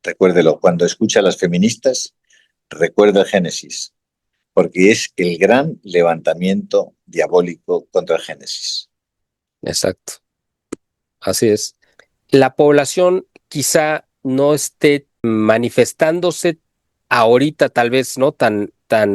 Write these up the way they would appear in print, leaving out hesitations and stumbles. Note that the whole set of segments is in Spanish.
recuérdelo, cuando escucha a las feministas, recuerda el Génesis, porque es el gran levantamiento diabólico contra el Génesis. Exacto, así es. La población quizá no esté manifestándose ahorita, tal vez no tan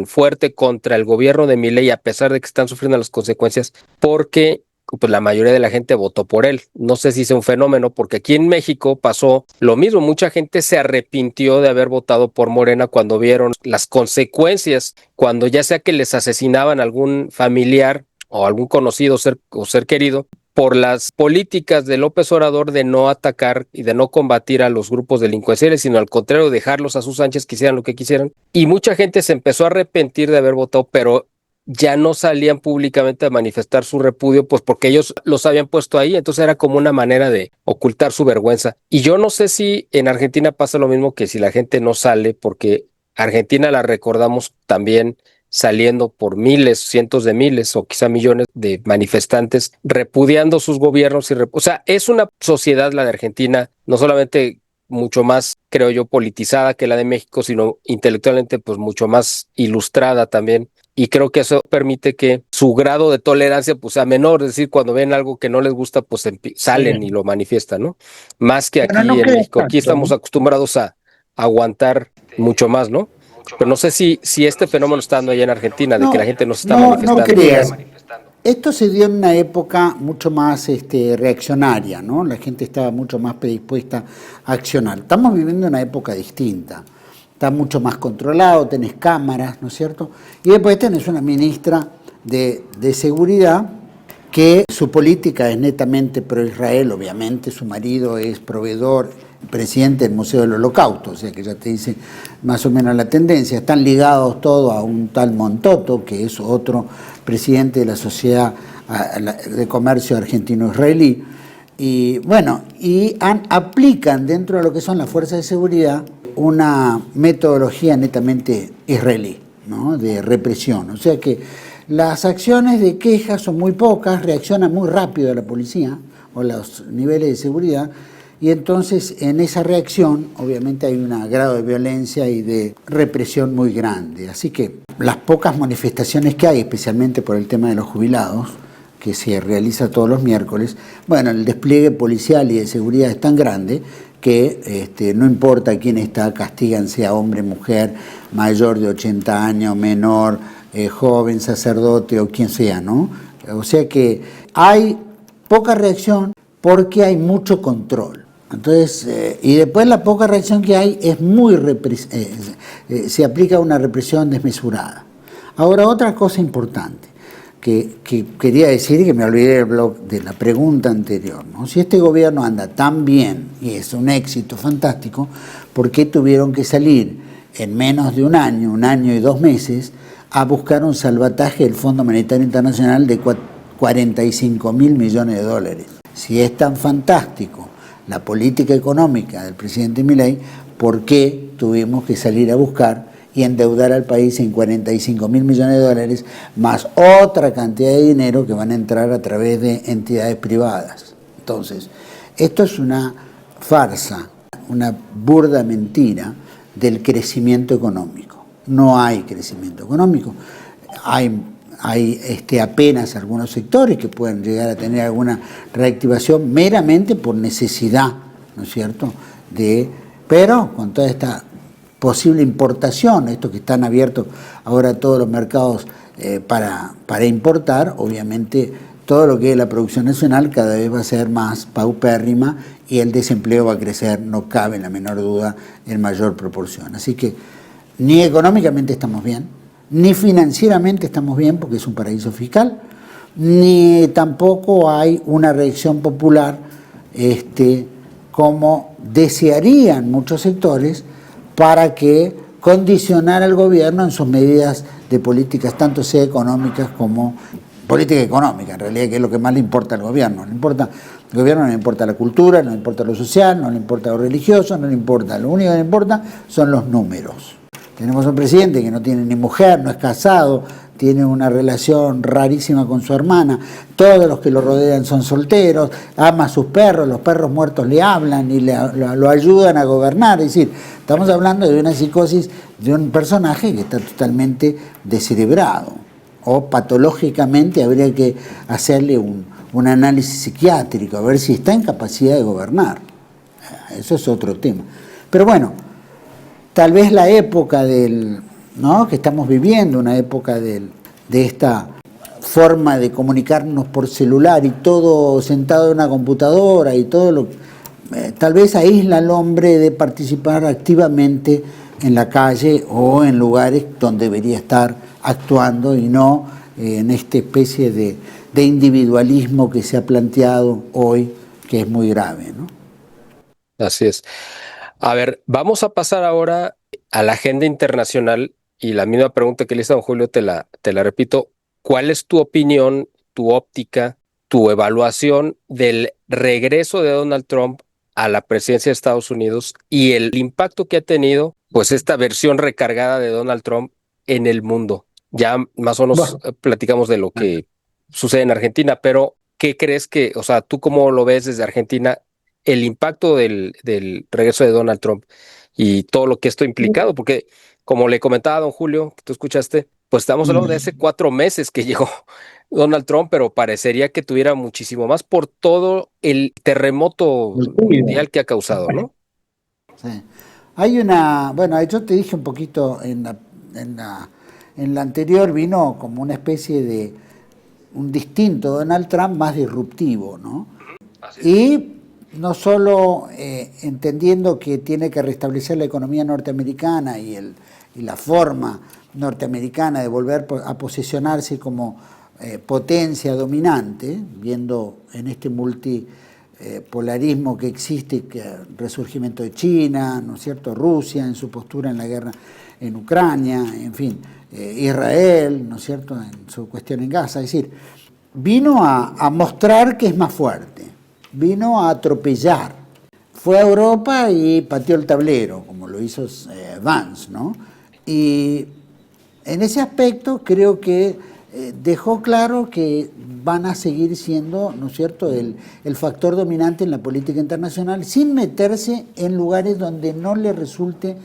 fuerte contra el gobierno de Milei, a pesar de que están sufriendo las consecuencias, porque pues la mayoría de la gente votó por él. No sé si es un fenómeno, porque aquí en México pasó lo mismo. Mucha gente se arrepintió de haber votado por Morena cuando vieron las consecuencias, cuando ya sea que les asesinaban a algún familiar o algún conocido o ser querido, por las políticas de López Obrador de no atacar y de no combatir a los grupos delincuenciales, sino al contrario, dejarlos a sus anchas, que hicieran lo que quisieran. Y mucha gente se empezó a arrepentir de haber votado, pero ya no salían públicamente a manifestar su repudio, pues porque ellos los habían puesto ahí, entonces era como una manera de ocultar su vergüenza. Y yo no sé si en Argentina pasa lo mismo, que si la gente no sale, porque Argentina la recordamos también saliendo por miles, cientos de miles o quizá millones de manifestantes repudiando sus gobiernos. O sea, es una sociedad, la de Argentina, no solamente mucho más, creo yo, politizada que la de México, sino intelectualmente pues mucho más ilustrada también. Y creo que eso permite que su grado de tolerancia pues sea menor, es decir, cuando ven algo que no les gusta, pues salen y lo manifiestan, ¿no? Más que Bueno, aquí no en queda México. Aquí tanto, estamos ¿no? acostumbrados a aguantar mucho más, ¿no? Pero no sé si este fenómeno está dando allá en Argentina, de que la No, gente no se está no manifestando. creas. Esto se dio en una época mucho más reaccionaria, ¿no? La gente estaba mucho más predispuesta a accionar. Estamos viviendo una época distinta. Está mucho más controlado, tenés cámaras, ¿no es cierto? Y después tenés una ministra de Seguridad que su política es netamente pro-Israel, obviamente, su marido es proveedor, presidente del Museo del Holocausto, o sea que ya te dice más o menos la tendencia. Están ligados todos a un tal Montoto, que es otro presidente de la Sociedad de Comercio Argentino-Israelí, y bueno, aplican dentro de lo que son las fuerzas de seguridad una metodología netamente israelí, ¿no? De represión, o sea que las acciones de queja son muy pocas, reacciona muy rápido la policía o los niveles de seguridad, y entonces en esa reacción obviamente hay un grado de violencia y de represión muy grande. Así que las pocas manifestaciones que hay, especialmente por el tema de los jubilados, que se realiza todos los miércoles, bueno, el despliegue policial y de seguridad es tan grande que no importa quién está, castigan, sea hombre, mujer, mayor de 80 años, menor, joven, sacerdote o quien sea, ¿no? O sea que hay poca reacción porque hay mucho control. Entonces, y después la poca reacción que hay es se aplica una represión desmesurada. Ahora, otra cosa importante que quería decir, y que me olvidé de la pregunta anterior, ¿no? Si este gobierno anda tan bien y es un éxito fantástico, ¿por qué tuvieron que salir en menos de un año y 2 meses, a buscar un salvataje del Fondo Monetario Internacional de 45.000 millones de dólares? Si es tan fantástico la política económica del presidente Milei, ¿por qué tuvimos que salir a buscar y endeudar al país en 45.000 millones de dólares, más otra cantidad de dinero que van a entrar a través de entidades privadas? Entonces, esto es una farsa, una burda mentira del crecimiento económico. No hay crecimiento económico. Hay apenas algunos sectores que pueden llegar a tener alguna reactivación meramente por necesidad, ¿no es cierto? Pero con toda esta posible importación, esto que están abiertos ahora todos los mercados para importar, obviamente todo lo que es la producción nacional cada vez va a ser más paupérrima y el desempleo va a crecer, no cabe en la menor duda, en mayor proporción. Así que ni económicamente estamos bien, ni financieramente estamos bien porque es un paraíso fiscal, ni tampoco hay una reacción popular como desearían muchos sectores para que condicionara al gobierno en sus medidas de políticas, tanto sea económicas como política económica, en realidad, que es lo que más le importa al gobierno. Al gobierno no le importa la cultura, no le importa lo social, no le importa lo religioso, no le importa. Lo único que le importa son los números. Tenemos un presidente que no tiene ni mujer, no es casado, tiene una relación rarísima con su hermana, todos los que lo rodean son solteros, ama a sus perros, los perros muertos le hablan y lo ayudan a gobernar. Es decir, estamos hablando de una psicosis de un personaje que está totalmente descerebrado, o patológicamente habría que hacerle un análisis psiquiátrico, a ver si está en capacidad de gobernar. Eso es otro tema. Pero bueno, tal vez la época ¿no?, que estamos viviendo, una época de esta forma de comunicarnos por celular y todo sentado en una computadora y todo tal vez aísla al hombre de participar activamente en la calle o en lugares donde debería estar actuando y no en esta especie de individualismo que se ha planteado hoy, que es muy grave, ¿no? Así es. A ver, vamos a pasar ahora a la agenda internacional y la misma pregunta que le hice a don Julio te la repito. ¿Cuál es tu opinión, tu óptica, tu evaluación del regreso de Donald Trump a la presidencia de Estados Unidos y el impacto que ha tenido, pues, esta versión recargada de Donald Trump en el mundo? Ya más o menos platicamos de lo que sucede en Argentina, pero ¿qué crees que, o sea, tú cómo lo ves desde Argentina, el impacto del regreso de Donald Trump y todo lo que esto ha implicado? Porque, como le comentaba a don Julio, que tú escuchaste, pues estamos hablando de hace 4 meses que llegó Donald Trump, pero parecería que tuviera muchísimo más por todo el terremoto mundial que ha causado, ¿no? Sí. Bueno, yo te dije un poquito en la anterior, vino como una especie de un distinto Donald Trump más disruptivo, ¿no? Y no solo entendiendo que tiene que restablecer la economía norteamericana y la forma norteamericana de volver a posicionarse como potencia dominante, viendo en este multipolarismo que existe, que resurgimiento de China, ¿no es cierto?, Rusia en su postura en la guerra en Ucrania, en fin, Israel, ¿no es cierto?, en su cuestión en Gaza. Es decir, vino a mostrar que es más fuerte, vino a atropellar. Fue a Europa y pateó el tablero, como lo hizo Vance, ¿no? Y en ese aspecto creo que dejó claro que van a seguir siendo, ¿no es cierto?, el factor dominante en la política internacional, sin meterse en lugares donde no le resulte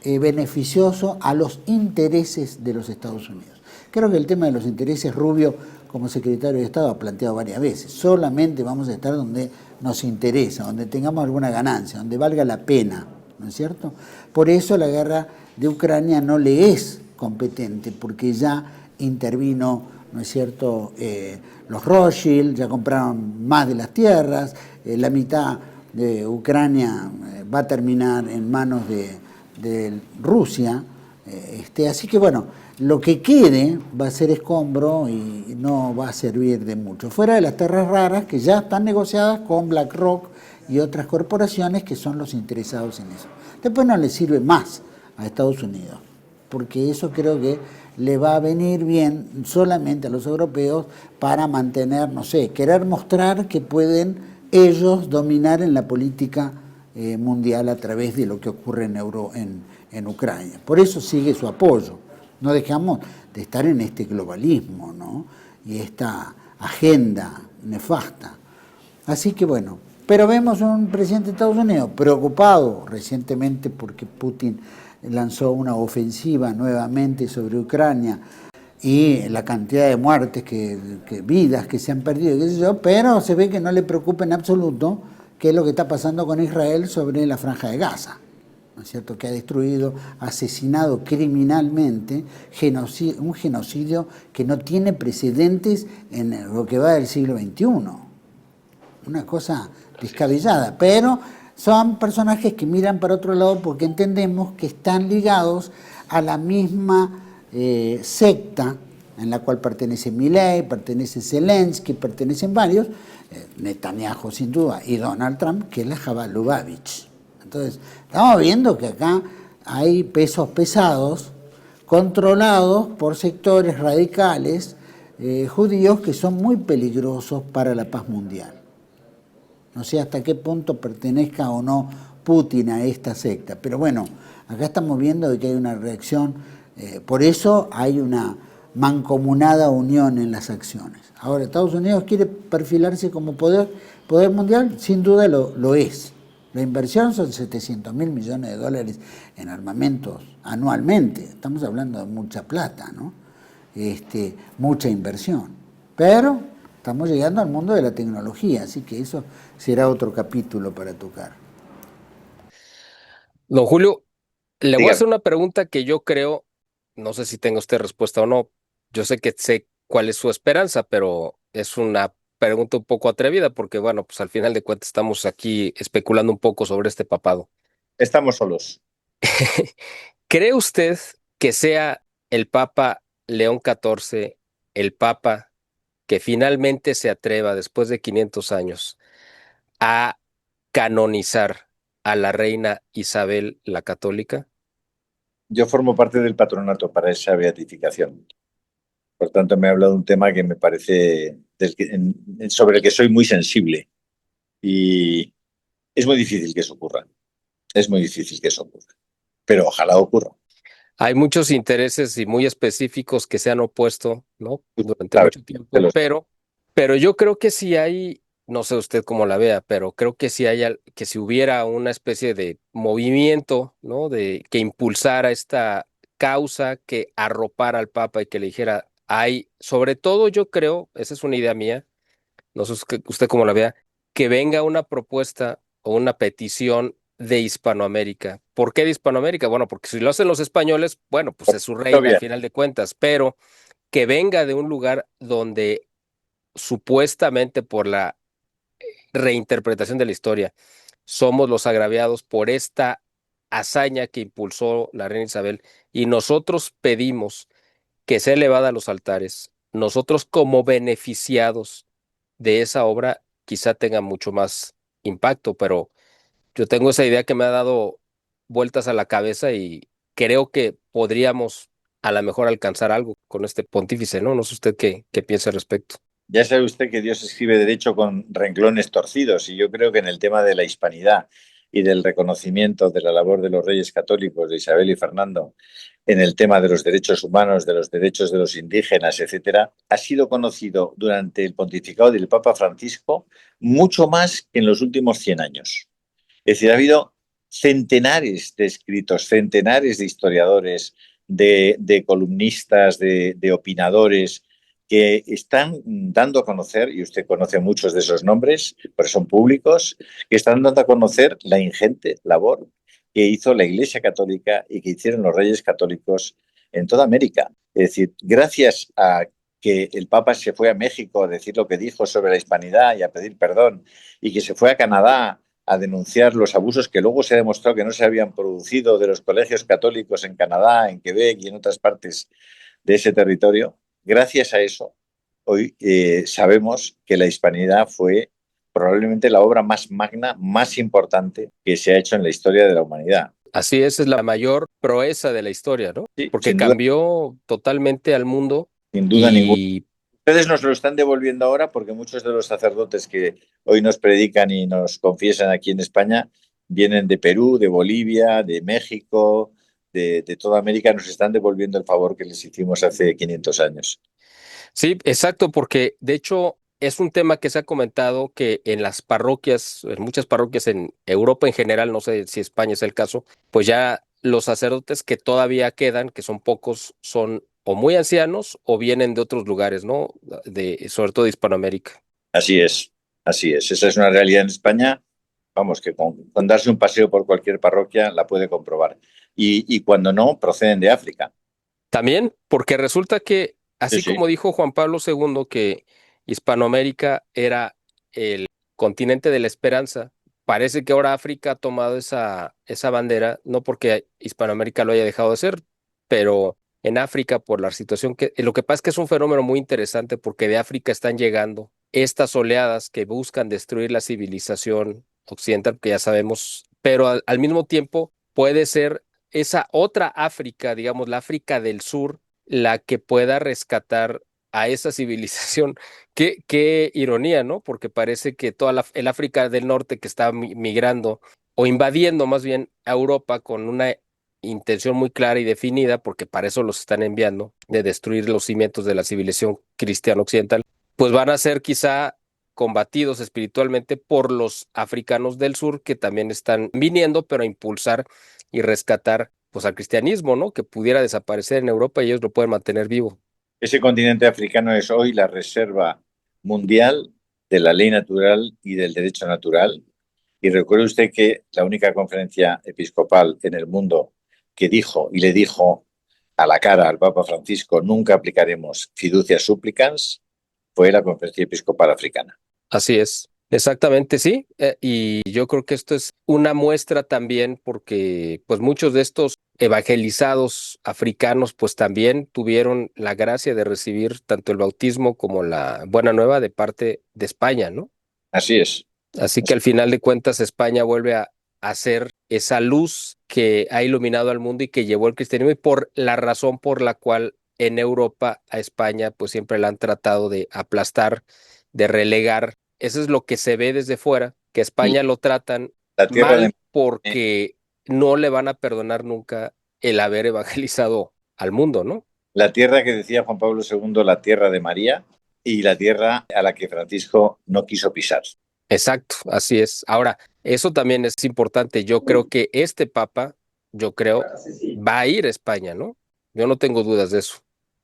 beneficioso a los intereses de los Estados Unidos. Creo que el tema de los intereses, Rubio, como secretario de Estado, ha planteado varias veces. Solamente vamos a estar donde nos interesa, donde tengamos alguna ganancia, donde valga la pena, ¿no es cierto? Por eso la guerra de Ucrania no le es competente, porque ya intervino, ¿no es cierto?, los Rothschild, ya compraron más de las tierras, la mitad de Ucrania va a terminar en manos de Rusia, así que bueno, lo que quede va a ser escombro y no va a servir de mucho. Fuera de las tierras raras que ya están negociadas con BlackRock y otras corporaciones que son los interesados en eso. Después no le sirve más a Estados Unidos, porque eso creo que le va a venir bien solamente a los europeos para mantener, no sé, querer mostrar que pueden ellos dominar en la política mundial a través de lo que ocurre en Ucrania. Por eso sigue su apoyo. No dejamos de estar en este globalismo, ¿no?, y esta agenda nefasta. Así que bueno, pero vemos un presidente de Estados Unidos preocupado recientemente porque Putin lanzó una ofensiva nuevamente sobre Ucrania y la cantidad de muertes, vidas que se han perdido, qué sé yo, pero se ve que no le preocupa en absoluto qué es lo que está pasando con Israel sobre la Franja de Gaza, ¿no es cierto?, que ha destruido, asesinado criminalmente, un genocidio que no tiene precedentes en lo que va del siglo XXI. Una cosa descabellada, pero son personajes que miran para otro lado porque entendemos que están ligados a la misma secta en la cual pertenece Milei, pertenece Zelensky, pertenecen varios, Netanyahu sin duda, y Donald Trump, que es la Jabal Lubavitch. Entonces, estamos viendo que acá hay pesos pesados controlados por sectores radicales judíos que son muy peligrosos para la paz mundial. No sé hasta qué punto pertenezca o no Putin a esta secta, pero bueno, acá estamos viendo que hay una reacción, por eso hay una mancomunada unión en las acciones. Ahora, Estados Unidos quiere perfilarse como poder mundial, sin duda lo es. La inversión son 700 mil millones de dólares en armamentos anualmente. Estamos hablando de mucha plata, ¿no? Mucha inversión. Pero estamos llegando al mundo de la tecnología, así que eso será otro capítulo para tocar. Don Julio, le voy a Dígame. hacer una pregunta que yo creo, no sé si tenga usted respuesta o no. Yo sé cuál es su esperanza, pero es una pregunta un poco atrevida porque, bueno, pues al final de cuentas estamos aquí especulando un poco sobre este papado. Estamos solos. ¿Cree usted que sea el Papa León XIV el Papa que finalmente se atreva, después de 500 años, a canonizar a la reina Isabel la Católica? Yo formo parte del patronato para esa beatificación. Por tanto, me ha hablado de un tema que me parece sobre el que soy muy sensible. Y es muy difícil que eso ocurra. Es muy difícil que eso ocurra. Pero ojalá ocurra. Hay muchos intereses y muy específicos que se han opuesto, ¿no? Durante Claro, mucho tiempo, pero yo creo que sí hay, no sé usted cómo la vea, pero creo que sí que si hubiera una especie de movimiento, ¿no? De que impulsara esta causa, que arropara al Papa y que le dijera, sobre todo yo creo, esa es una idea mía, no sé usted cómo la vea, que venga una propuesta o una petición de Hispanoamérica. ¿Por qué de Hispanoamérica? Bueno, porque si lo hacen los españoles, bueno, pues es su reina al bien. final de cuentas, pero que venga de un lugar donde supuestamente por la reinterpretación de la historia somos los agraviados por esta hazaña que impulsó la reina Isabel y nosotros pedimos que sea elevada a los altares. Nosotros como beneficiados de esa obra quizá tenga mucho más impacto, pero yo tengo esa idea que me ha dado vueltas a la cabeza y creo que podríamos a lo mejor alcanzar algo con este pontífice, ¿no? No sé usted qué piensa al respecto. Ya sabe usted que Dios escribe derecho con renglones torcidos y yo creo que en el tema de la hispanidad y del reconocimiento de la labor de los reyes católicos, de Isabel y Fernando, en el tema de los derechos humanos, de los derechos de los indígenas, etcétera, ha sido conocido durante el pontificado del Papa Francisco mucho más que en los últimos 100 años. Es decir, ha habido centenares de escritos, centenares de historiadores, de columnistas, de opinadores que están dando a conocer, y usted conoce muchos de esos nombres, pero son públicos, que están dando a conocer la ingente labor que hizo la Iglesia Católica y que hicieron los reyes católicos en toda América. Es decir, gracias a que el Papa se fue a México a decir lo que dijo sobre la hispanidad y a pedir perdón, y que se fue a Canadá a denunciar los abusos que luego se ha demostrado que no se habían producido de los colegios católicos en Canadá, en Quebec y en otras partes de ese territorio. Gracias a eso, hoy sabemos que la hispanidad fue probablemente la obra más magna, más importante que se ha hecho en la historia de la humanidad. Así es la mayor proeza de la historia, ¿no? Sí, Porque cambió totalmente al mundo sin duda ninguna. y Ustedes nos lo están devolviendo ahora porque muchos de los sacerdotes que hoy nos predican y nos confiesan aquí en España vienen de Perú, de Bolivia, de México, de toda América, nos están devolviendo el favor que les hicimos hace 500 años. sí, exacto, porque de hecho es un tema que se ha comentado que en las parroquias, en muchas parroquias en Europa en general, no sé si España es el caso, pues ya los sacerdotes que todavía quedan, que son pocos, son o muy ancianos o vienen de otros lugares, ¿no? Sobre todo de Hispanoamérica. Así es, así es. Esa es una realidad en España, vamos, que con darse un paseo por cualquier parroquia la puede comprobar. Y cuando no, proceden de África. También, porque resulta que, Sí, así sí, como dijo Juan Pablo II, que Hispanoamérica era el continente de la esperanza, parece que ahora África ha tomado esa bandera, no porque Hispanoamérica lo haya dejado de ser, pero en África, por la situación lo que pasa es que es un fenómeno muy interesante porque de África están llegando estas oleadas que buscan destruir la civilización occidental, que ya sabemos, pero al mismo tiempo puede ser esa otra África, digamos, la África del Sur, la que pueda rescatar a esa civilización. Qué ironía, ¿no? Porque parece que toda el África del Norte que está migrando o invadiendo más bien a Europa con una intención muy clara y definida, porque para eso los están enviando, de destruir los cimientos de la civilización cristiana occidental, pues van a ser quizá combatidos espiritualmente por los africanos del sur que también están viniendo, pero a impulsar y rescatar pues al cristianismo, ¿no? Que pudiera desaparecer en Europa y ellos lo pueden mantener vivo. Ese continente africano es hoy la reserva mundial de la ley natural y del derecho natural. Y recuerde usted que la única conferencia episcopal en el mundo que dijo y le dijo a la cara al Papa Francisco nunca aplicaremos fiducia supplicans fue la conferencia episcopal africana. Así es. Exactamente, sí. Y yo creo que esto es una muestra también porque pues muchos de estos evangelizados africanos pues también tuvieron la gracia de recibir tanto el bautismo como la buena nueva de parte de España, ¿no? Así es. Así que al final de cuentas España vuelve a ser esa luz que ha iluminado al mundo y que llevó el cristianismo y por la razón por la cual en Europa a España pues siempre la han tratado de aplastar, de relegar. Eso es lo que se ve desde fuera, que España lo tratan La tierra mal de porque no le van a perdonar nunca el haber evangelizado al mundo, ¿no? la tierra que decía Juan Pablo II, la tierra de María, y la tierra a la que Francisco no quiso pisar. Exacto, así es. Ahora, eso también es importante. Yo creo que este papa, va a ir a España, ¿no? Yo no tengo dudas de eso.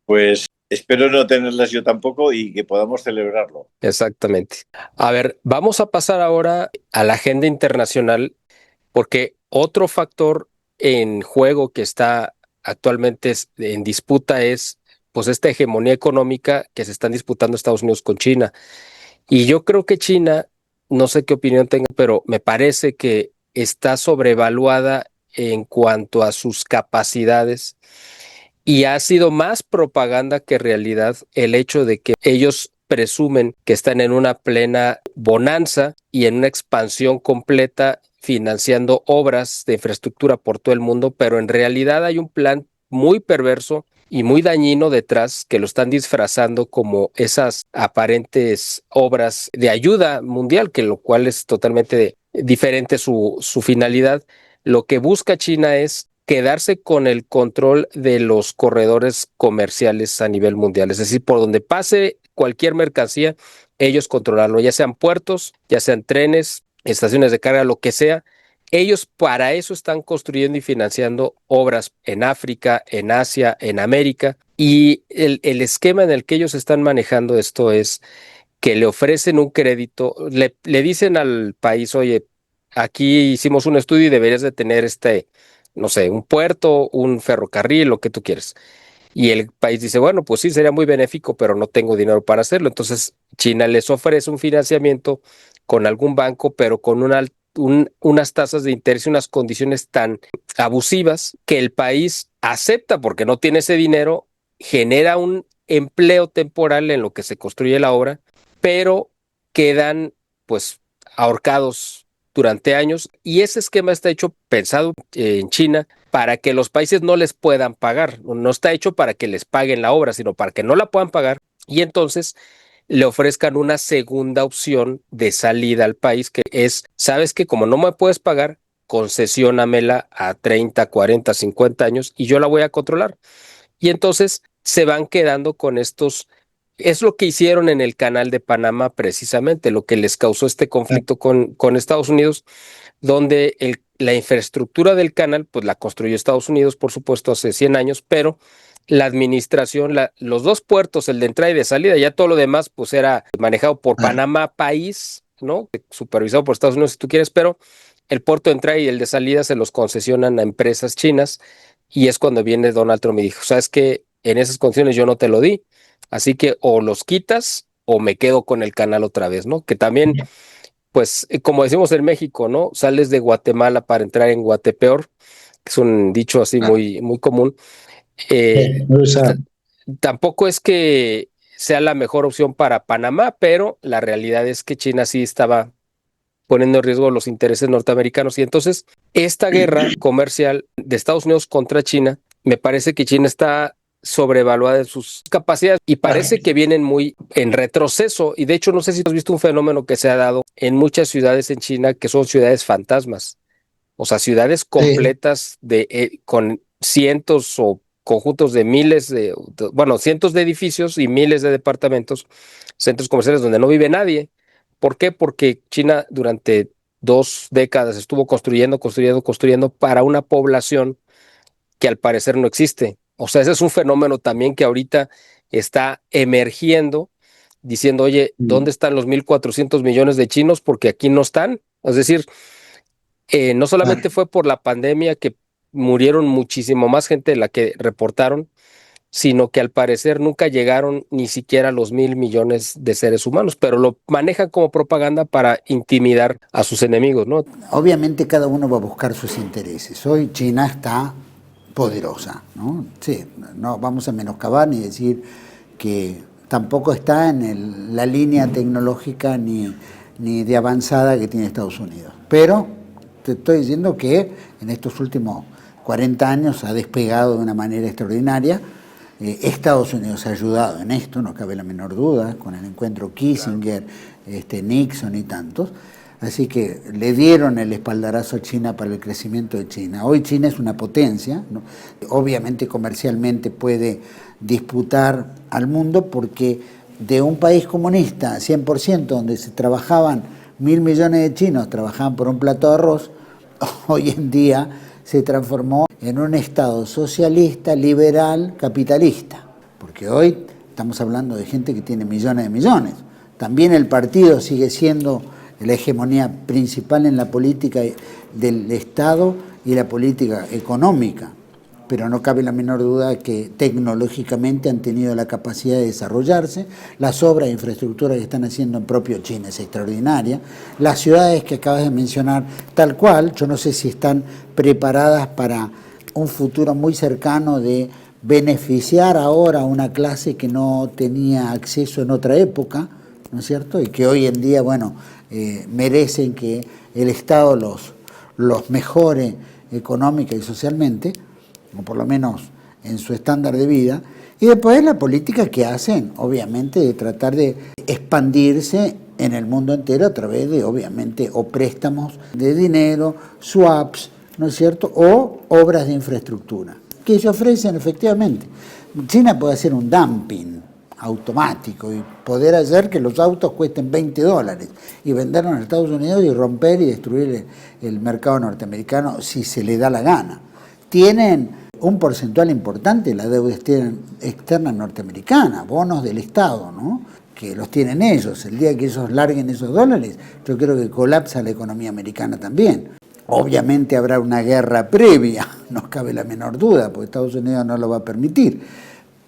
Pues espero no tenerlas yo tampoco y que podamos celebrarlo. Exactamente. A ver, vamos a pasar ahora a la agenda internacional, porque otro factor en juego que está actualmente en disputa es pues esta hegemonía económica que se están disputando Estados Unidos con China. Y yo creo que China, no sé qué opinión tenga, pero me parece que está sobrevaluada en cuanto a sus capacidades y ha sido más propaganda que realidad el hecho de que ellos presumen que están en una plena bonanza y en una expansión completa financiando obras de infraestructura por todo el mundo, pero en realidad hay un plan muy perverso y muy dañino detrás que lo están disfrazando como esas aparentes obras de ayuda mundial, que lo cual es totalmente diferente su finalidad. Lo que busca China es quedarse con el control de los corredores comerciales a nivel mundial, es decir, por donde pase cualquier mercancía, ellos controlarlo, ya sean puertos, ya sean trenes, estaciones de carga, lo que sea. Ellos para eso están construyendo y financiando obras en África, en Asia, en América. Y el esquema en el que ellos están manejando esto es que le ofrecen un crédito, le dicen al país, oye, aquí hicimos un estudio y deberías de tener no sé, un puerto, un ferrocarril, lo que tú quieres. Y el país dice, bueno, pues sí, sería muy benéfico, pero no tengo dinero para hacerlo. Entonces, China les ofrece un financiamiento con algún banco, pero con unas tasas de interés y unas condiciones tan abusivas que el país acepta porque no tiene ese dinero, genera un empleo temporal en lo que se construye la obra, pero quedan pues ahorcados durante años y ese esquema está hecho pensado en China para que los países no les puedan pagar, no está hecho para que les paguen la obra, sino para que no la puedan pagar y entonces le ofrezcan una segunda opción de salida al país que es, sabes que como no me puedes pagar, concesiónamela a 30, 40, 50 años y yo la voy a controlar. Y entonces se van quedando con estos. Es lo que hicieron en el canal de Panamá precisamente, lo que les causó este conflicto con Estados Unidos, donde la infraestructura del canal, pues la construyó Estados Unidos, por supuesto, hace 100 años, pero la administración, los dos puertos, el de entrada y de salida, ya todo lo demás, pues era manejado por Panamá país, ¿no? Supervisado por Estados Unidos, si tú quieres, pero el puerto de entrada y el de salida se los concesionan a empresas chinas y es cuando viene Donald Trump y dijo, sabes que en esas condiciones yo no te lo di, así que o los quitas o me quedo con el canal otra vez, ¿no? Que también, pues, como decimos en México, ¿no? Sales de Guatemala para entrar en Guatepeor, que es un dicho así muy, muy común. Tampoco es que sea la mejor opción para Panamá, pero la realidad es que China sí estaba poniendo en riesgo los intereses norteamericanos. Y entonces, esta guerra comercial de Estados Unidos contra China, me parece que China está sobrevaluada en sus capacidades y parece que vienen muy en retroceso. Y de hecho, no sé si has visto un fenómeno que se ha dado en muchas ciudades en China que son ciudades fantasmas. O sea, ciudades Sí, completas con cientos o conjuntos de miles bueno, cientos de edificios y miles de departamentos, centros comerciales donde no vive nadie. ¿Por qué? Porque China durante 2 décadas estuvo construyendo para una población que al parecer no existe. O sea, ese es un fenómeno también que ahorita está emergiendo, diciendo, oye, mm, ¿dónde están los 1.400 millones de chinos? Porque aquí no están. Es decir, no claro. solamente fue por la pandemia que murieron muchísimo más gente de la que reportaron, sino que al parecer nunca llegaron ni siquiera a los 1.000 millones de seres humanos, pero lo manejan como propaganda para intimidar a sus enemigos, ¿no? Obviamente cada uno va a buscar sus intereses. Hoy China está poderosa, ¿no? Sí, no vamos a menoscabar ni decir que tampoco está en la línea tecnológica ni de avanzada que tiene Estados Unidos. Pero te estoy diciendo que en estos últimos 40 años ha despegado de una manera extraordinaria. Estados Unidos ha ayudado en esto, no cabe la menor duda, con el encuentro Kissinger, Nixon y tantos. Así que le dieron el espaldarazo a China para el crecimiento de China. Hoy China es una potencia, ¿no? Obviamente comercialmente puede disputar al mundo porque de un país comunista 100% donde se trabajaban 1.000 millones de chinos, trabajaban por un plato de arroz, hoy en día se transformó en un Estado socialista, liberal, capitalista. Porque hoy estamos hablando de gente que tiene millones de millones. También el partido sigue siendo la hegemonía principal en la política del Estado y la política económica. Pero no cabe la menor duda que tecnológicamente han tenido la capacidad de desarrollarse. Las obras de infraestructura que están haciendo en propio China es extraordinaria. Las ciudades que acabas de mencionar, tal cual, yo no sé si están preparadas para un futuro muy cercano de beneficiar ahora a una clase que no tenía acceso en otra época, ¿no es cierto? Y que hoy en día, bueno, merecen que el Estado los mejore económica y socialmente, o por lo menos en su estándar de vida, y después la política que hacen, obviamente, de tratar de expandirse en el mundo entero a través de, obviamente, o préstamos de dinero, swaps, ¿no es cierto?, o obras de infraestructura, que se ofrecen efectivamente. China puede hacer un dumping automático y poder hacer que los autos cuesten $20 y venderlos en Estados Unidos y romper y destruir el mercado norteamericano si se le da la gana. Tienen un porcentual importante de la deuda externa norteamericana, bonos del Estado, ¿no?, que los tienen ellos. El día que ellos larguen esos dólares, yo creo que colapsa la economía americana también. Obviamente habrá una guerra previa, no cabe la menor duda, porque Estados Unidos no lo va a permitir.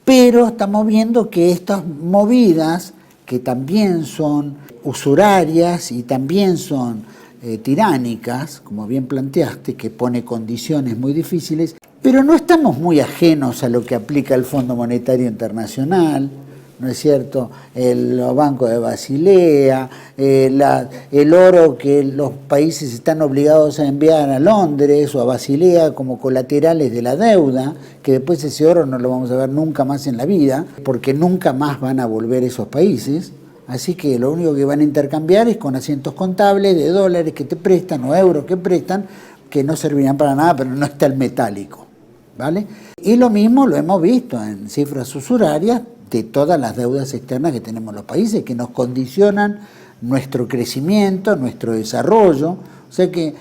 Pero estamos viendo que estas movidas, que también son usurarias y también son tiránicas, como bien planteaste, que pone condiciones muy difíciles, pero no estamos muy ajenos a lo que aplica el Fondo Monetario Internacional, ¿no es cierto?, los bancos de Basilea, el oro que los países están obligados a enviar a Londres o a Basilea como colaterales de la deuda, que después ese oro no lo vamos a ver nunca más en la vida, porque nunca más van a volver esos países. Así que lo único que van a intercambiar es con asientos contables de dólares que te prestan o euros que prestan, que no servirán para nada, pero no está el metálico, ¿vale? Y lo mismo lo hemos visto en cifras usurarias de todas las deudas externas que tenemos los países, que nos condicionan nuestro crecimiento, nuestro desarrollo. O sea que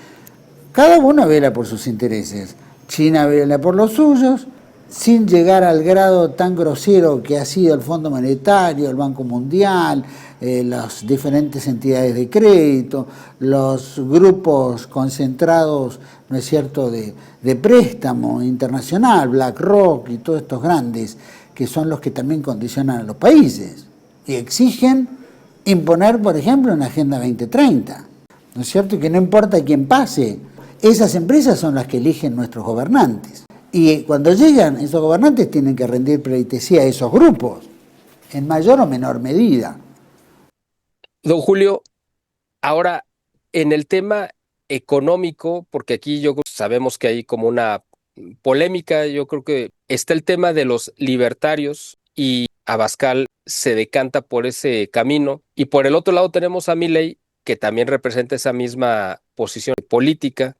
cada uno vela por sus intereses. China vela por los suyos, sin llegar al grado tan grosero que ha sido el Fondo Monetario, el Banco Mundial, las diferentes entidades de crédito, los grupos concentrados, ¿no es cierto?, de préstamo internacional, BlackRock y todos estos grandes, que son los que también condicionan a los países y exigen imponer, por ejemplo, una Agenda 2030, ¿no es cierto?, y que no importa quién pase, esas empresas son las que eligen nuestros gobernantes. Y cuando llegan, esos gobernantes tienen que rendir pleitesía a esos grupos, en mayor o menor medida. Don Julio, ahora en el tema económico, porque aquí sabemos que hay como una polémica, yo creo que está el tema de los libertarios y Abascal se decanta por ese camino, y por el otro lado tenemos a Milei, que también representa esa misma posición política,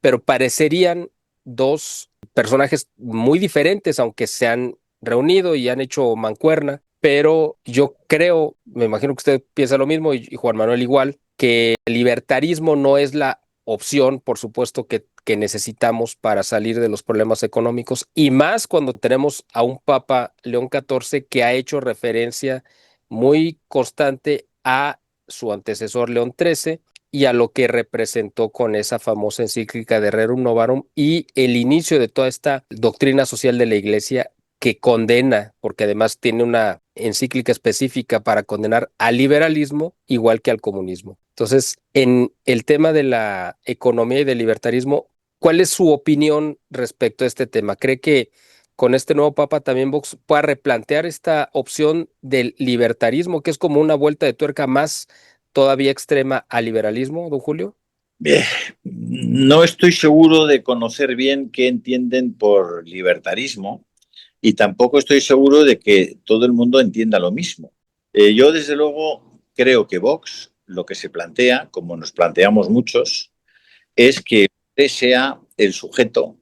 pero parecerían dos personajes muy diferentes, aunque se han reunido y han hecho mancuerna. Pero yo creo, me imagino que usted piensa lo mismo y Juan Manuel igual, que el libertarismo no es la opción, por supuesto, que necesitamos para salir de los problemas económicos, y más cuando tenemos a un Papa León XIV que ha hecho referencia muy constante a su antecesor León XIII y a lo que representó con esa famosa encíclica de Rerum Novarum y el inicio de toda esta doctrina social de la Iglesia que condena, porque además tiene una encíclica específica para condenar al liberalismo igual que al comunismo. Entonces, en el tema de la economía y del libertarismo, ¿cuál es su opinión respecto a este tema? ¿Cree que con este nuevo Papa también Vox pueda replantear esta opción del libertarismo, que es como una vuelta de tuerca más todavía extrema al liberalismo, don Julio? No estoy seguro de conocer bien qué entienden por libertarismo y tampoco estoy seguro de que todo el mundo entienda lo mismo. Yo, desde luego, creo que Vox lo que se plantea, como nos planteamos muchos, es que sea el sujeto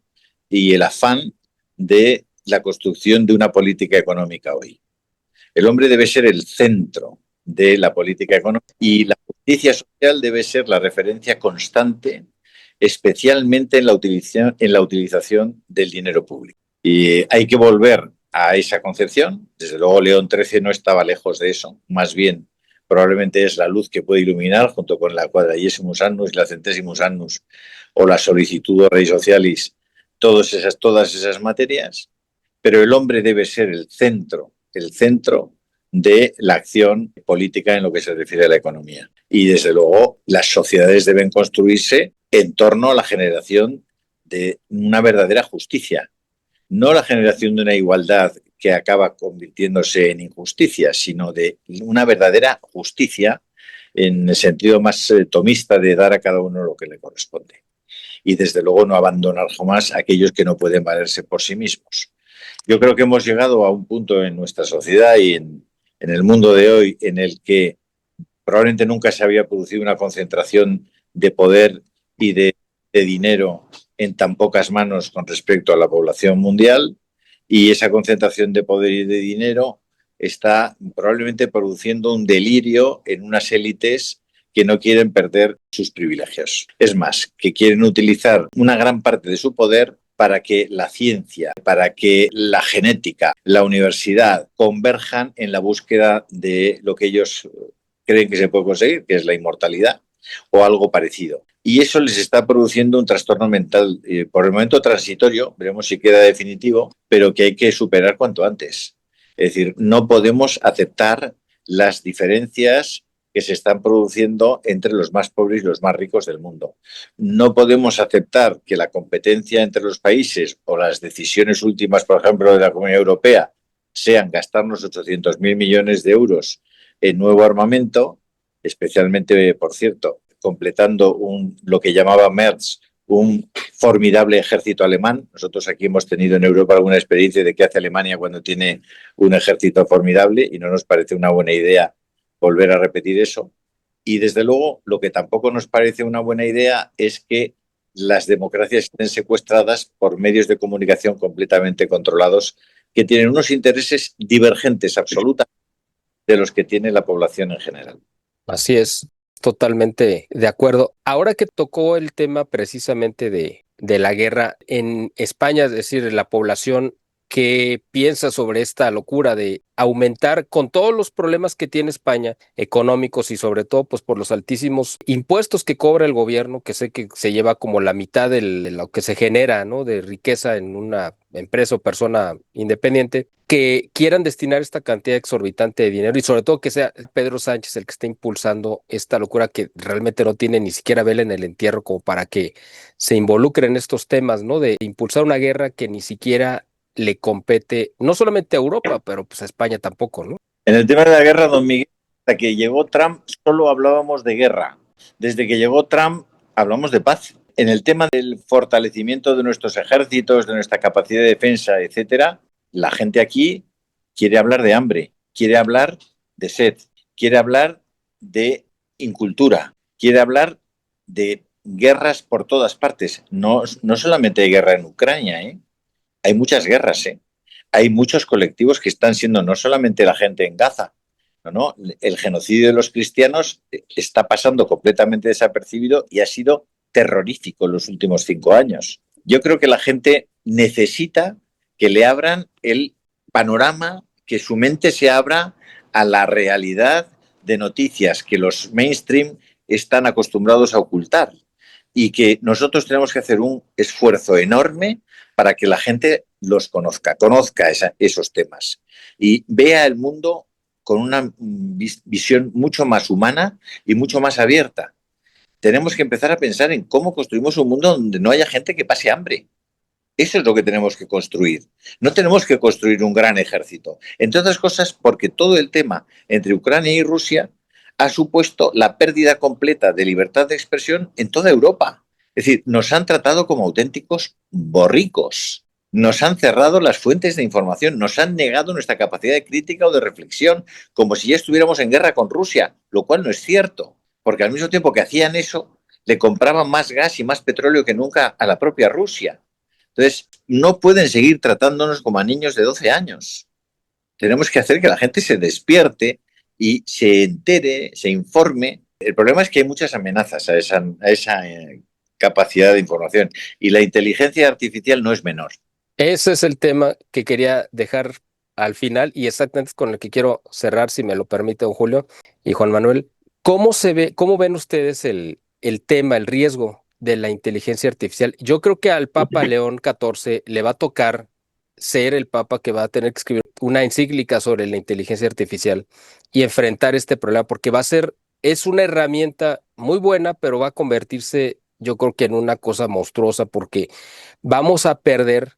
y el afán de la construcción de una política económica hoy. El hombre debe ser el centro de la política económica y la justicia social debe ser la referencia constante, especialmente en la utilización del dinero público. Y hay que volver a esa concepción. Desde luego, León XIII no estaba lejos de eso. Más bien, probablemente es la luz que puede iluminar, junto con la Quadragesimus Annus y la Centesimus Annus, o la Solicitudo Rei Socialis, todas esas materias. Pero el hombre debe ser el centro de la acción política en lo que se refiere a la economía. Y, desde luego, las sociedades deben construirse en torno a la generación de una verdadera justicia, no la generación de una igualdad que acaba convirtiéndose en injusticia, sino de una verdadera justicia en el sentido más tomista de dar a cada uno lo que le corresponde. Y, desde luego, no abandonar jamás a aquellos que no pueden valerse por sí mismos. Yo creo que hemos llegado a un punto en nuestra sociedad y en el mundo de hoy en el que probablemente nunca se había producido una concentración de poder y de dinero en tan pocas manos con respecto a la población mundial, y esa concentración de poder y de dinero está probablemente produciendo un delirio en unas élites que no quieren perder sus privilegios. Es más, que quieren utilizar una gran parte de su poder para que la ciencia, para que la genética, la universidad converjan en la búsqueda de lo que ellos creen que se puede conseguir, que es la inmortalidad o algo parecido. Y eso les está produciendo un trastorno mental, por el momento transitorio, veremos si queda definitivo, pero que hay que superar cuanto antes. Es decir, no podemos aceptar las diferencias que se están produciendo entre los más pobres y los más ricos del mundo. No podemos aceptar que la competencia entre los países o las decisiones últimas, por ejemplo, de la Comunidad Europea, sean gastarnos 800.000 millones de euros en nuevo armamento, especialmente, por cierto, completando lo que llamaba Merz, un formidable ejército alemán. Nosotros aquí hemos tenido en Europa alguna experiencia de qué hace Alemania cuando tiene un ejército formidable y no nos parece una buena idea volver a repetir eso. Y, desde luego, lo que tampoco nos parece una buena idea es que las democracias estén secuestradas por medios de comunicación completamente controlados que tienen unos intereses divergentes absolutamente de los que tiene la población en general. Así es, totalmente de acuerdo. Ahora que tocó el tema precisamente de la guerra en España, es decir, la población, ¿qué piensa sobre esta locura de aumentar con todos los problemas que tiene España, económicos y sobre todo pues por los altísimos impuestos que cobra el gobierno, que sé que se lleva como la mitad de lo que se genera, ¿no?, de riqueza en una empresa o persona independiente, que quieran destinar esta cantidad exorbitante de dinero y sobre todo que sea Pedro Sánchez el que esté impulsando esta locura que realmente no tiene ni siquiera vela en el entierro como para que se involucre en estos temas, ¿no?, de impulsar una guerra que ni siquiera le compete no solamente a Europa, pero pues a España tampoco, ¿no? En el tema de la guerra, don Miguel, hasta que llegó Trump solo hablábamos de guerra. Desde que llegó Trump hablamos de paz. En el tema del fortalecimiento de nuestros ejércitos, de nuestra capacidad de defensa, etcétera, la gente aquí quiere hablar de hambre, quiere hablar de sed, quiere hablar de incultura, quiere hablar de guerras por todas partes. No, no solamente hay guerra en Ucrania, ¿eh? Hay muchas guerras, ¿eh? Hay muchos colectivos que están siendo no solamente la gente en Gaza, no. El genocidio de los cristianos está pasando completamente desapercibido y ha sido terrorífico en los últimos 5 años. Yo creo que la gente necesita que le abran el panorama, que su mente se abra a la realidad de noticias que los mainstream están acostumbrados a ocultar, y que nosotros tenemos que hacer un esfuerzo enorme para que la gente los conozca esos temas y vea el mundo con una visión mucho más humana y mucho más abierta. Tenemos que empezar a pensar en cómo construimos un mundo donde no haya gente que pase hambre. Eso es lo que tenemos que construir. No tenemos que construir un gran ejército. Entre otras cosas, porque todo el tema entre Ucrania y Rusia ha supuesto la pérdida completa de libertad de expresión en toda Europa. Es decir, nos han tratado como auténticos borricos. Nos han cerrado las fuentes de información, nos han negado nuestra capacidad de crítica o de reflexión, como si ya estuviéramos en guerra con Rusia, lo cual no es cierto, porque al mismo tiempo que hacían eso, le compraban más gas y más petróleo que nunca a la propia Rusia. Entonces, no pueden seguir tratándonos como a niños de 12 años. Tenemos que hacer que la gente se despierte y se entere, se informe. El problema es que hay muchas amenazas a esa capacidad de información y la inteligencia artificial no es menor. Ese es el tema que quería dejar al final y exactamente con el que quiero cerrar, si me lo permite, don Julio y Juan Manuel. ¿Cómo ven ustedes el tema, el riesgo de la inteligencia artificial? Yo creo que al Papa León XIV le va a tocar ser el Papa que va a tener que escribir una encíclica sobre la inteligencia artificial y enfrentar este problema, porque es una herramienta muy buena, pero va a convertirse, yo creo que en una cosa monstruosa, porque vamos a perder,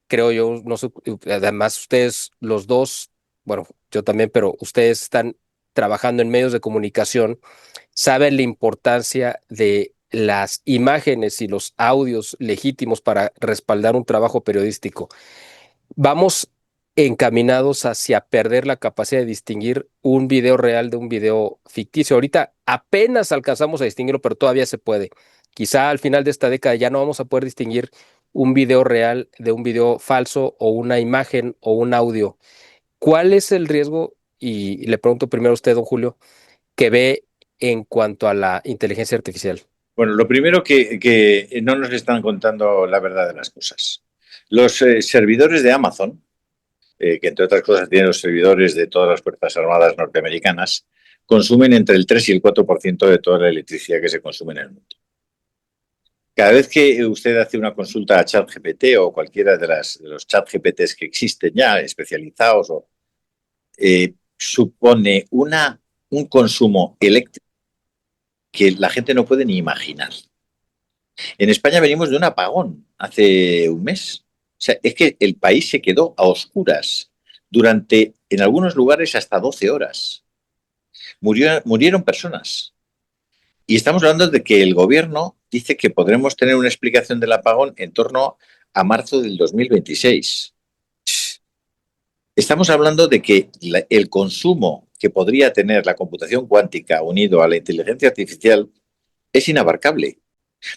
creo yo, no sé, además ustedes los dos, bueno, yo también, pero ustedes están trabajando en medios de comunicación, saben la importancia de las imágenes y los audios legítimos para respaldar un trabajo periodístico. Vamos encaminados hacia perder la capacidad de distinguir un video real de un video ficticio. Ahorita apenas alcanzamos a distinguirlo, pero todavía se puede. Quizá al final de esta década ya no vamos a poder distinguir un video real de un video falso o una imagen o un audio. ¿Cuál es el riesgo? Y le pregunto primero a usted, don Julio, que ve en cuanto a la inteligencia artificial. Bueno, lo primero que no nos están contando la verdad de las cosas. Los servidores de Amazon, que entre otras cosas tienen los servidores de todas las Fuerzas Armadas norteamericanas, consumen entre el 3 y el 4% de toda la electricidad que se consume en el mundo. Cada vez que usted hace una consulta a ChatGPT o cualquiera de los ChatGPTs que existen ya, especializados, supone un consumo eléctrico que la gente no puede ni imaginar. En España venimos de un apagón hace un mes. O sea, es que el país se quedó a oscuras durante, en algunos lugares, hasta 12 horas. Murieron personas. Y estamos hablando de que el gobierno dice que podremos tener una explicación del apagón en torno a marzo del 2026. Estamos hablando de que el consumo que podría tener la computación cuántica unido a la inteligencia artificial es inabarcable.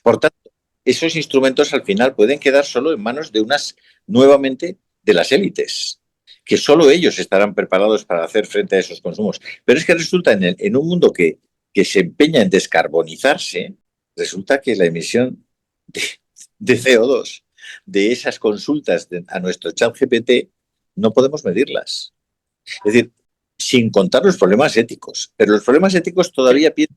Por tanto, esos instrumentos al final pueden quedar solo en manos nuevamente, de las élites, que solo ellos estarán preparados para hacer frente a esos consumos. Pero es que resulta en un mundo que se empeña en descarbonizarse, resulta que la emisión de CO2 de esas consultas a nuestro chat GPT no podemos medirlas. Es decir, sin contar los problemas éticos. Pero los problemas éticos todavía piensan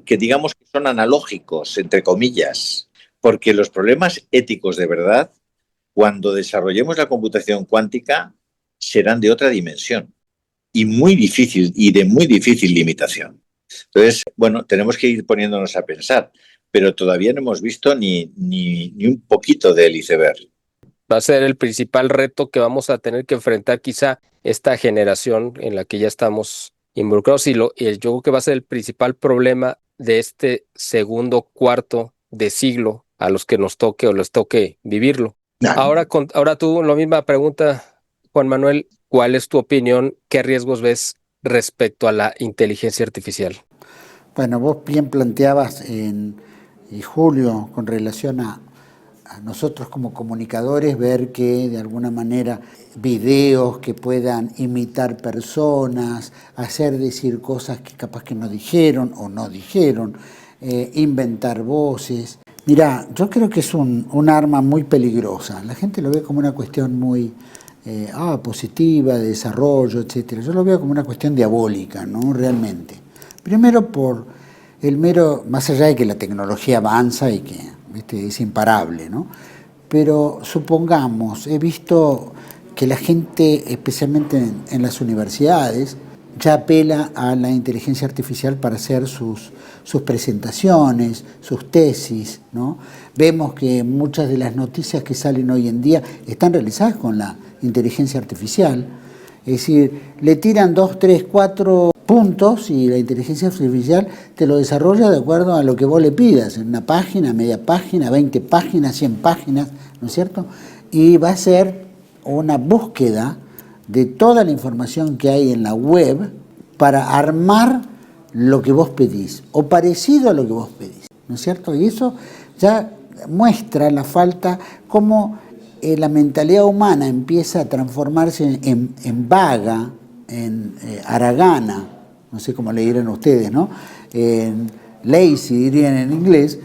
que digamos que son analógicos, entre comillas, porque los problemas éticos de verdad, cuando desarrollemos la computación cuántica, serán de otra dimensión y de muy difícil limitación. Entonces, bueno, tenemos que ir poniéndonos a pensar, pero todavía no hemos visto ni un poquito del iceberg. Va a ser el principal reto que vamos a tener que enfrentar quizá esta generación en la que ya estamos involucrados y yo creo que va a ser el principal problema de este segundo cuarto de siglo a los que nos toque o les toque vivirlo. Ahora tú, la misma pregunta, Juan Manuel, ¿cuál es tu opinión? ¿Qué riesgos ves respecto a la inteligencia artificial? Bueno, vos bien planteabas y Julio con relación a nosotros como comunicadores, ver que de alguna manera videos que puedan imitar personas, hacer decir cosas que capaz que no dijeron o no dijeron, inventar voces. Mirá, yo creo que es un arma muy peligrosa. La gente lo ve como una cuestión muy positiva, de desarrollo, etcétera. Yo lo veo como una cuestión diabólica, ¿no? Realmente. Primero por el mero, más allá de que la tecnología avanza y que es imparable, ¿no? Pero supongamos, he visto que la gente, especialmente en las universidades, ya apela a la inteligencia artificial para hacer sus presentaciones, sus tesis, ¿no? Vemos que muchas de las noticias que salen hoy en día están realizadas con la inteligencia artificial. Es decir, le tiran 2, 3, 4 puntos y la inteligencia artificial te lo desarrolla de acuerdo a lo que vos le pidas, en una página, media página, 20 páginas, 100 páginas, ¿no es cierto? Y va a ser una búsqueda de toda la información que hay en la web para armar lo que vos pedís, o parecido a lo que vos pedís, ¿no es cierto? Y eso ya muestra la falta, cómo la mentalidad humana empieza a transformarse en vaga, en haragana, no sé cómo le dirán ustedes, ¿no? En lazy dirían en inglés,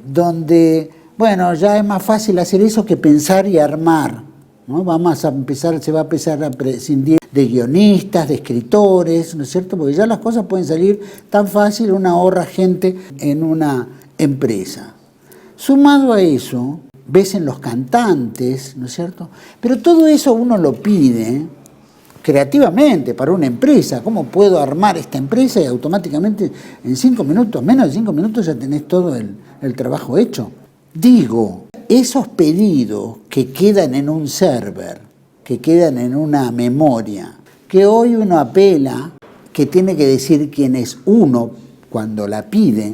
donde, bueno, ya es más fácil hacer eso que pensar y armar, ¿no? Se va a empezar a prescindir de guionistas, de escritores, ¿no es cierto? Porque ya las cosas pueden salir tan fácil, una ahorra gente en una empresa. Sumado a eso, ves en los cantantes, ¿no es cierto? Pero todo eso uno lo pide creativamente para una empresa. ¿Cómo puedo armar esta empresa? Y automáticamente en 5 minutos, menos de 5 minutos ya tenés todo el trabajo hecho. Digo, esos pedidos que quedan en un server, que quedan en una memoria, que hoy uno apela, que tiene que decir quién es uno cuando la pide,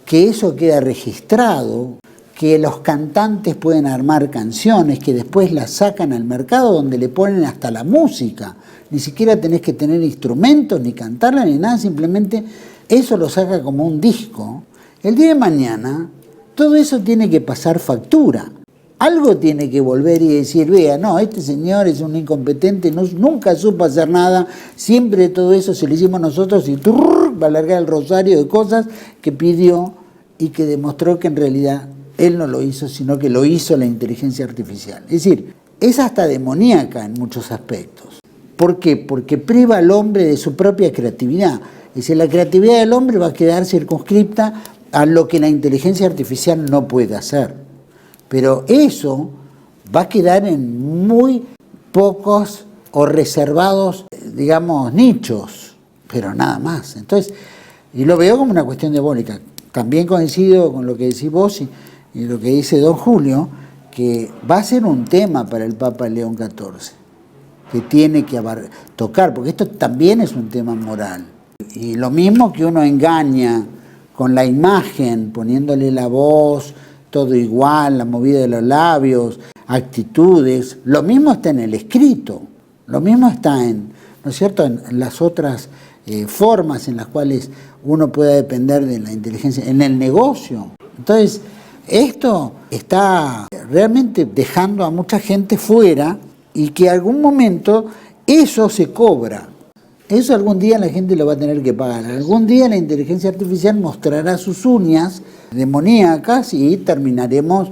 que eso queda registrado, que los cantantes pueden armar canciones que después las sacan al mercado donde le ponen hasta la música. Ni siquiera tenés que tener instrumentos, ni cantarla, ni nada, simplemente eso lo saca como un disco. El día de mañana, todo eso tiene que pasar factura. Algo tiene que volver y decir, vea, no, este señor es un incompetente, nunca supo hacer nada, siempre todo eso se lo hicimos nosotros y va a alargar el rosario de cosas que pidió y que demostró que en realidad él no lo hizo, sino que lo hizo la inteligencia artificial. Es decir, es hasta demoníaca en muchos aspectos. ¿Por qué? Porque priva al hombre de su propia creatividad. Es decir, la creatividad del hombre va a quedar circunscripta a lo que la inteligencia artificial no puede hacer. Pero eso va a quedar en muy pocos o reservados, digamos, nichos, pero nada más. Entonces, y lo veo como una cuestión diabólica. También coincido con lo que decís vos y lo que dice don Julio, que va a ser un tema para el Papa León XIV, que tiene que tocar, porque esto también es un tema moral. Y lo mismo que uno engaña con la imagen, poniéndole la voz, todo igual, la movida de los labios, actitudes, lo mismo está en el escrito, lo mismo está ¿no es cierto?, en las otras formas en las cuales uno puede depender de la inteligencia, en el negocio. Entonces, esto está realmente dejando a mucha gente fuera y que algún momento eso se cobra. Eso algún día la gente lo va a tener que pagar. Algún día la inteligencia artificial mostrará sus uñas demoníacas y terminaremos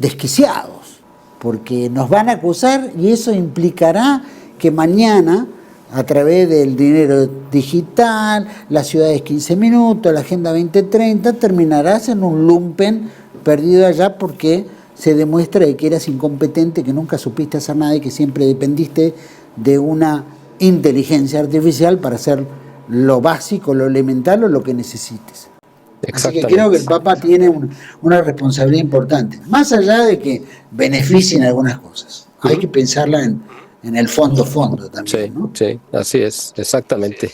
desquiciados, porque nos van a acusar y eso implicará que mañana, a través del dinero digital, las ciudades 15 minutos, la Agenda 2030, terminarás en un lumpen perdido allá porque se demuestra que eras incompetente, que nunca supiste hacer nada y que siempre dependiste de una inteligencia artificial para hacer lo básico, lo elemental o lo que necesites. Así que creo que el Papa tiene una responsabilidad importante, más allá de que beneficien algunas cosas. Hay que pensarla en el fondo también. Sí, ¿no? Sí, así es, exactamente.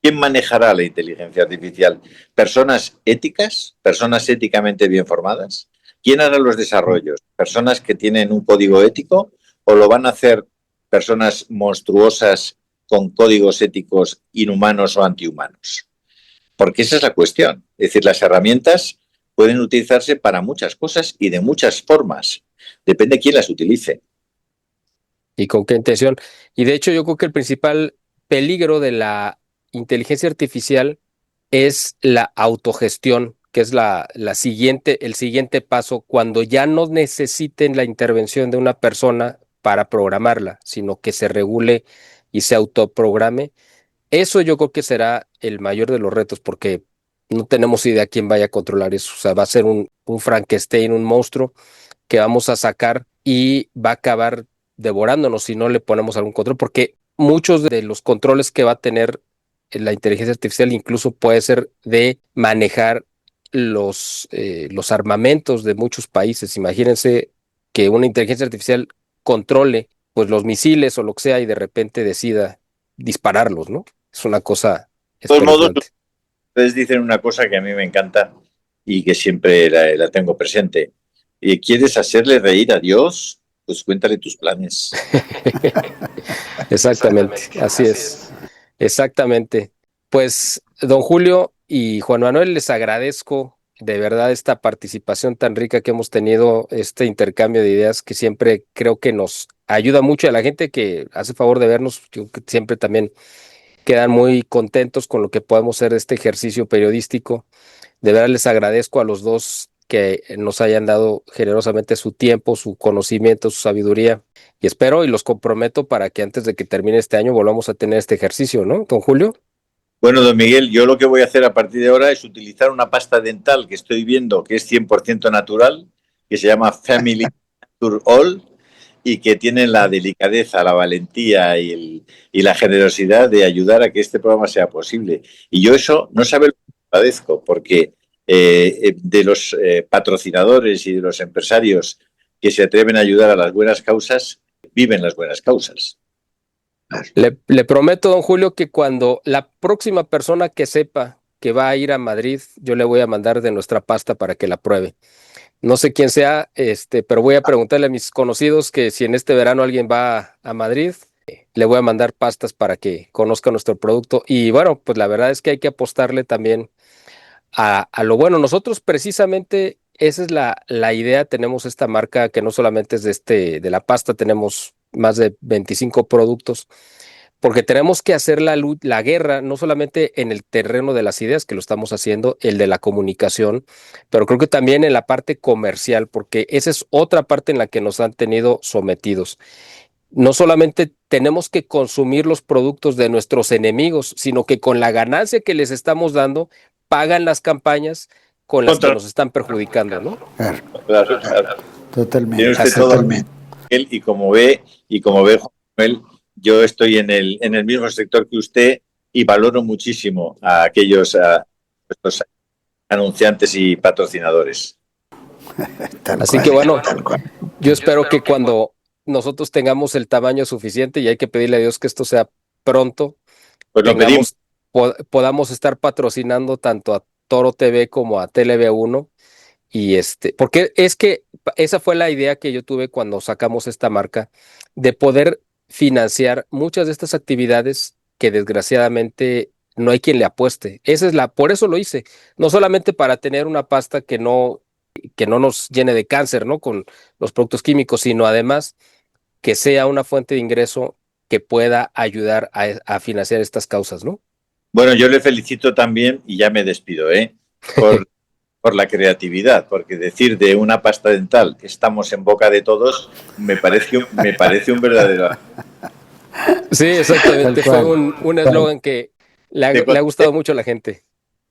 ¿Quién manejará la inteligencia artificial? ¿Personas éticas? ¿Personas éticamente bien formadas? ¿Quién hará los desarrollos? ¿Personas que tienen un código ético o lo van a hacer personas monstruosas con códigos éticos inhumanos o antihumanos? Porque esa es la cuestión. Es decir, las herramientas pueden utilizarse para muchas cosas y de muchas formas. Depende de quién las utilice. ¿Y con qué intención? Y de hecho yo creo que el principal peligro de la inteligencia artificial es la autogestión, que es el siguiente paso, cuando ya no necesiten la intervención de una persona para programarla, sino que se regule y se autoprograme. Eso yo creo que será el mayor de los retos, porque no tenemos idea quién vaya a controlar eso. O sea, va a ser un Frankenstein, un monstruo que vamos a sacar y va a acabar devorándonos si no le ponemos algún control, porque muchos de los controles que va a tener la inteligencia artificial incluso puede ser de manejar los armamentos de muchos países. Imagínense que una inteligencia artificial controle pues los misiles o lo que sea y de repente decida dispararlos, ¿no? Es una cosa De todos modos, espeluznante. ustedes dicen una cosa que a mí me encanta y que siempre la tengo presente. ¿Y quieres hacerle reír a Dios? Pues cuéntale tus planes. Exactamente, así es. Exactamente. Pues, don Julio y Juan Manuel, les agradezco de verdad esta participación tan rica que hemos tenido, este intercambio de ideas que siempre creo que nos ayuda mucho a la gente que hace favor de vernos. Yo creo que siempre también quedan muy contentos con lo que podemos hacer de este ejercicio periodístico. De verdad les agradezco a los dos que nos hayan dado generosamente su tiempo, su conocimiento, su sabiduría. Y espero y los comprometo para que antes de que termine este año volvamos a tener este ejercicio, ¿no, don Julio? Bueno, don Miguel, yo lo que voy a hacer a partir de ahora es utilizar una pasta dental que estoy viendo que es 100% natural, que se llama Family Nature All y que tiene la delicadeza, la valentía y la generosidad de ayudar a que este programa sea posible. Y yo eso no sabe lo que agradezco, porque de los patrocinadores y de los empresarios que se atreven a ayudar a las buenas causas, viven las buenas causas. Le prometo, don Julio, que cuando la próxima persona que sepa que va a ir a Madrid, yo le voy a mandar de nuestra pasta para que la pruebe. No sé quién sea, pero voy a preguntarle a mis conocidos que si en este verano alguien va a Madrid, le voy a mandar pastas para que conozca nuestro producto. Y bueno, pues la verdad es que hay que apostarle también a lo bueno. Nosotros precisamente esa es la idea. Tenemos esta marca que no solamente es de la pasta, tenemos más de 25 productos, porque tenemos que hacer la guerra, no solamente en el terreno de las ideas, que lo estamos haciendo, el de la comunicación, pero creo que también en la parte comercial, porque esa es otra parte en la que nos han tenido sometidos. No solamente tenemos que consumir los productos de nuestros enemigos, sino que con la ganancia que les estamos dando, pagan las campañas con las que nos están perjudicando, ¿no? Claro, claro. Totalmente. Tiene usted todo él, y como ve Juan Manuel, yo estoy en el mismo sector que usted y valoro muchísimo a aquellos nuestros anunciantes y patrocinadores. Así que bueno, yo espero que cuando nosotros tengamos el tamaño suficiente, y hay que pedirle a Dios que esto sea pronto, Pues lo pedimos. podamos estar patrocinando tanto a Toro TV como a TLV1. Y porque es que esa fue la idea que yo tuve cuando sacamos esta marca, de poder financiar muchas de estas actividades que desgraciadamente no hay quien le apueste. Por eso lo hice, no solamente para tener una pasta que no nos llene de cáncer, ¿no? Con los productos químicos, sino además que sea una fuente de ingreso que pueda ayudar a financiar estas causas, ¿no? Bueno, yo le felicito también, y ya me despido, por la creatividad, porque decir de una pasta dental que estamos en boca de todos me parece un verdadero... Sí, exactamente. Fue un eslogan que le ha gustado mucho a la gente.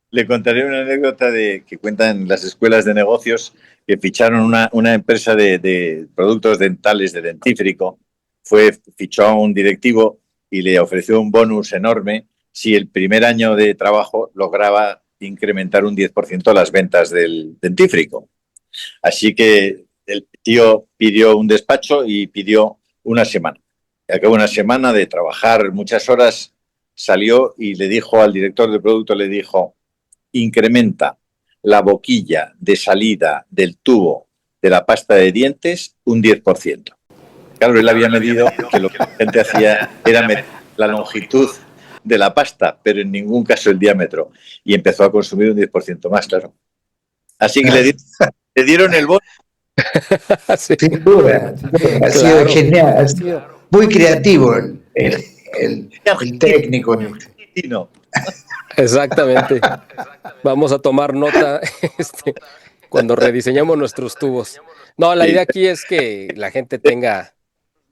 Le contaré una anécdota que cuentan las escuelas de negocios, que ficharon una empresa de productos dentales de dentífrico. Fichó a un directivo y le ofreció un bonus enorme si el primer año de trabajo lograba incrementar un 10% las ventas del dentífrico. Así que el tío pidió un despacho y pidió una semana. Y al cabo de una semana de trabajar muchas horas, salió y le dijo al director de producto, le dijo: incrementa la boquilla de salida del tubo de la pasta de dientes un 10%. Claro, él había medido que lo que la gente hacía era medir la longitud de la pasta, pero en ningún caso el diámetro. Y empezó a consumir un 10% más, claro. Así que le dieron el voto. Sí, Sin duda, ha sido claro. genial, ha sido muy creativo el técnico. No. Exactamente. Vamos a tomar nota cuando rediseñamos nuestros tubos. No, la idea aquí es que la gente tenga...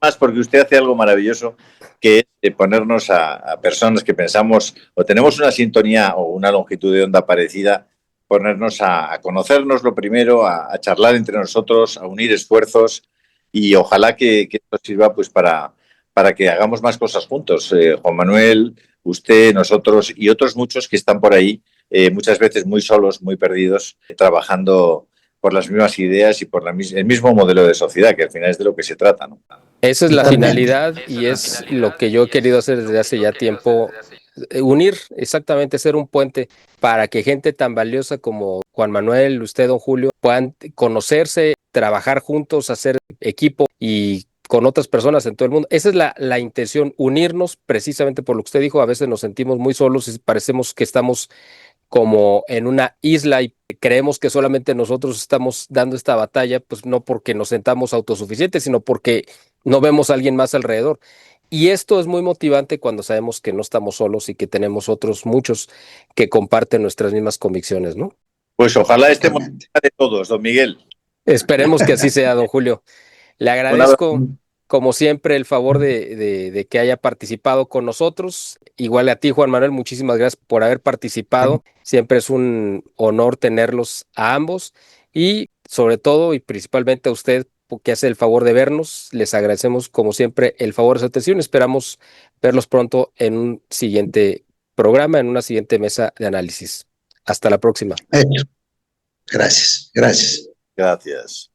Más porque usted hace algo maravilloso, que es ponernos a personas que pensamos o tenemos una sintonía o una longitud de onda parecida, ponernos a conocernos lo primero, a charlar entre nosotros, a unir esfuerzos y ojalá que esto sirva pues para que hagamos más cosas juntos. Juan Manuel, usted, nosotros y otros muchos que están por ahí, muchas veces muy solos, muy perdidos, trabajando por las mismas ideas y por el mismo modelo de sociedad, que al final es de lo que se trata, ¿no? Esa es la Totalmente. finalidad y es lo que yo he querido hacer desde hace ya tiempo, unir, exactamente, ser un puente para que gente tan valiosa como Juan Manuel, usted, don Julio, puedan conocerse, trabajar juntos, hacer equipo y con otras personas en todo el mundo. Esa es la intención, unirnos precisamente por lo que usted dijo. A veces nos sentimos muy solos y parecemos que estamos como en una isla y creemos que solamente nosotros estamos dando esta batalla, pues no porque nos sentamos autosuficientes, sino porque no vemos a alguien más alrededor. Y esto es muy motivante cuando sabemos que no estamos solos y que tenemos otros muchos que comparten nuestras mismas convicciones, ¿no? Pues ojalá estemos Totalmente. de todos, don Miguel. Esperemos que así sea, don Julio. Le Un abrazo. agradezco, como siempre, el favor de que haya participado con nosotros. Igual a ti, Juan Manuel, muchísimas gracias por haber participado. Siempre es un honor tenerlos a ambos y sobre todo y principalmente a usted que hace el favor de vernos. Les agradecemos, como siempre, el favor de su atención. Esperamos verlos pronto en un siguiente programa, en una siguiente mesa de análisis. Hasta la próxima. Hecho. Gracias, gracias. Gracias.